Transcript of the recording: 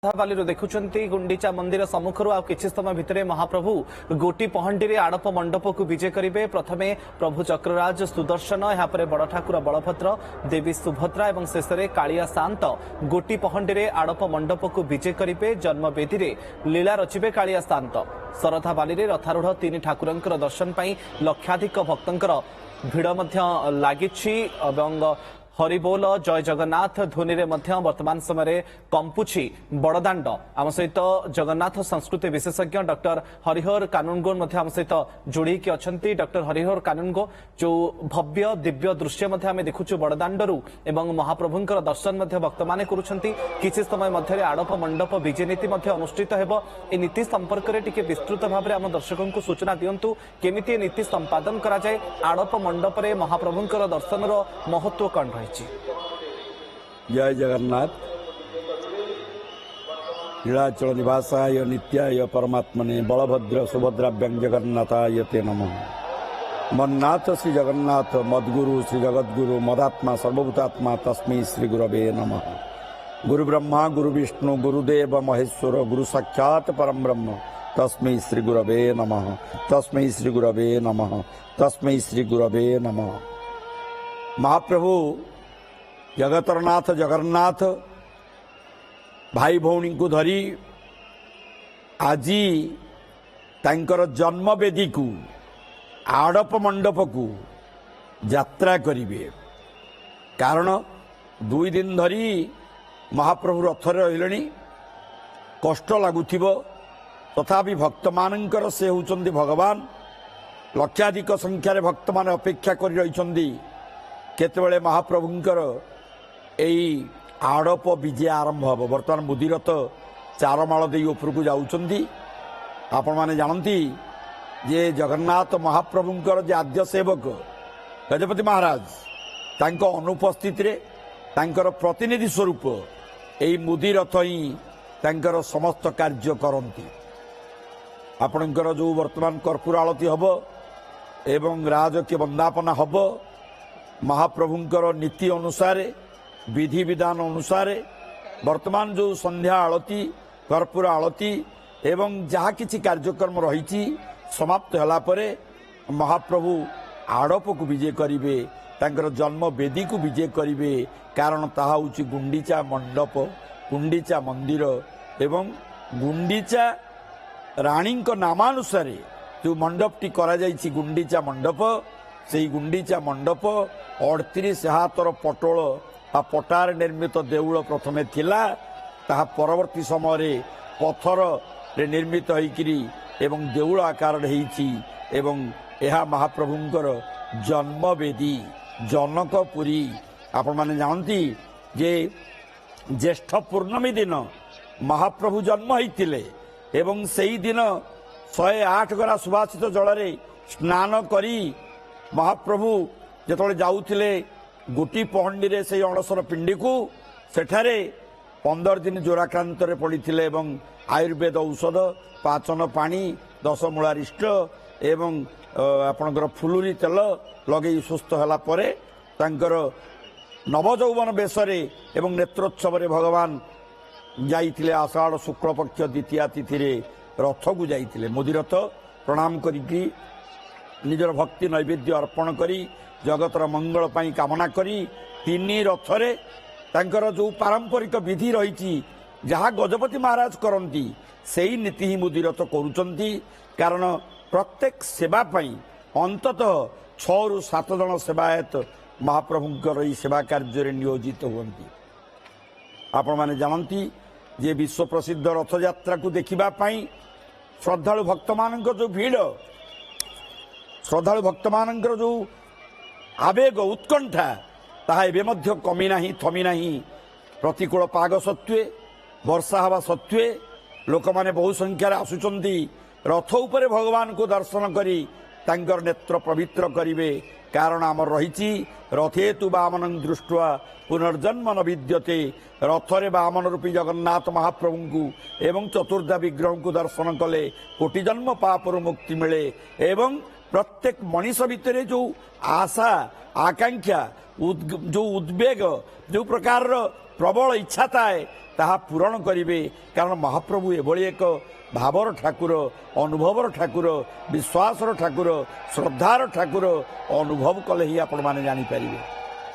बाली देखुंट गुंडीचा मंदिर सम्मुखर आ किछि समय भितर महाप्रभु गोटी पहंडी आड़प मंडप को विजय करेंगे। प्रथमे प्रभु चक्रराज सुदर्शन, यापर बड़ ठाकुर बलभद्र, देवी सुभद्रा और शेष में कालिया शांत गोटी पहंडी आड़प मंडप को विजय करेंगे। जन्मवेदी में लीला रचिबे कालिया शांत। शरधा बाली रथारूढ़ तीन ठाकुरंकर दर्शन पर लक्षाधिक भक्तंकर भिड़ लगी। हरिबोल जय जगन्नाथ ध्वनि वर्तमान समय कंपुची बड़दाण्ड। आम सहित जगन्नाथ संस्कृति विशेषज्ञ डॉक्टर हरिहर कानुनगो आम सहित जोड़ी अच्छा। डॉक्टर हरिहर कानुनगो, जो भव्य दिव्य दृश्य आम देखु बड़दाण्डरू एवं महाप्रभुंकर दर्शन भक्त मैंने किसी समय मध्य आड़प मंडप विजय नीति अनुष्ठित हो। नीति संपर्क में टिके विस्तृत भाव में आम दर्शकों को सूचना दिंतु केमिति नीति संपादन करा जाए। आड़प मंडप में महाप्रभुंकर दर्शन महत्व कौन रही? जय जगन्नाथ। लीलाचल निवासाय नित्याय परमात्मने बलभद्र सुभद्राभ्यां जगन्नाथाय ते नमः। मन्नाथ श्री जगन्नाथ मद्गुरु श्री जगद्गुरु मदात्मा सर्वभूतात्मा तस्मै श्री गुरवे नमः। गुरु ब्रह्मा गुरु विष्णु गुरुदेव महेश्वर गुरु साक्षात् परम ब्रह्म तस्मै श्री गुरवे नमः। तस्मै श्री गुरवे नमः। तस्मै श्री गुरवे नमः। महाप्रभु जगतरनाथ जगन्नाथ भाई भौणी को धरी आज तांकर जन्मवेदी को आड़प मंडप को यात्रा करिवे। कारण 2 दिन धरी महाप्रभु रथरे रहिलेनी, कष्ट लगुथिबो, तथापि भक्त मानकर से होउचंदी भगवान। लक्षाधिक संख्यार भक्त मान अपेक्षा करि रहिचंदी केतेबेले महाप्रभुंकर एई आड़प विजय आरंभ हम। बर्तमान मुदिरथ चारमाल दे ऊपर को जाउचंदी। आपण माने जानती जे जगन्नाथ महाप्रभुंकर जे आद्य सेवक गजपति महाराज तांको अनुपस्थित रे तांकर प्रतिनिधि स्वरूप एई मुदिरथ ही तांकर समस्त कार्य करंती। आपणकर जो वर्तमान कर्पूर आलती हबो एवं राजकीय वंदापना हबो, महाप्रभुंकर नीति अनुसार विधि विधान अनुसार वर्तमान जो संध्या आलती कर्पूर आलती एवं जहाँ किसी कार्यक्रम रही समाप्त होला परे महाप्रभु आड़प को विजय करिवे, तांकर जन्म वेदी को विजय करिवे। कारण ताहा होची गुंडीचा मंडप, गुंडीचा मंदिर एवं गुंडीचा रानी नामानुसार जो मंडपटी करा जाइछि गुंडीचा मंडप। से गुंडीचा मंडप 38 हाथर पटोल पटार निर्मित देउल प्रथमे थिला, ताहा परवर्ती समय पत्थर रे निर्मित होइकिरी एवं देउल आकार हेइछि। एवं एहा महाप्रभुंकर जन्मवेदी जनकपुरी। आपण माने जानती जे ज्येष्ठ पूर्णमी दिन महाप्रभु जन्म होइतिले एवं सेही दिन 108 गरा सुभाषित जल स्नान करी महाप्रभु जेतले जाउथिले गोटी पहंडी रे से अणसर पिंडी को सेठारे 15 दिन जोराक्रांत रे पड़ीथिले एवं आयुर्वेद औषध पाचन पानी 10 मूलारिष्ट एवं आपणकर फुलुरी तेल लगे सुस्थ होला परे तांकर नवजौवन बेसरे एवं नेत्रोत्सव रे भगवान जाइथिले। आषाढ़ शुक्ल पक्ष द्वितीया तिथि रे रथ को जाइथिले। मुदिरथ प्रणाम करिकी निजर भक्ति नैवेद्य अर्पण करी जगतर मंगल पाई कामना करी तीन रथरे तांकर जो पारंपरिक विधि रही जहाँ गजपति महाराज करती सेही नीति ही मुदिरथ करुचंती। कारण प्रत्येक सेवा पाई अंततः 6 ରୁ 7 जन सेवायत महाप्रभुंकर ई सेवा कार्य नियोजित हुंती। आपण माने जानती जे विश्व प्रसिद्ध रथ यात्रा को देखिबा पाई श्रद्धालु भक्त मानक जो भीड़, श्रद्धालु भक्त मानकर जो आवेग उत्कंठा ताहा एबे मध्य कमी नाही थमी नाही। प्रतिकूल पाग सत्वे वर्षा हवा सत्वे लोक माने बहु संख्यार आसुचंती रथ उपरे भगवान को दर्शन करी तांकर नेत्र पवित्र करिवे। कारण आमर रही रथे तु वामनं दृष्ट्वा पुनर्जन्म न विद्यते। रथरे वामन रूपी जगन्नाथ महाप्रभु को एवं चतुर्धा विग्रह को दर्शन कले कोटि जन्म पापर मुक्ति मिले। एवं प्रत्येक मनीष भितर जो आशा आकांक्षा जो उद्वेग जो प्रकार प्रबल इच्छा थाए ताहा पूरण करिवे कारण महाप्रभु एभली एक भावर ठाकुर अनुभवर ठाकुर विश्वासर ठाकुर श्रद्धार ठाकुर अनुभव कले ही आपण माने जानी पारिबे।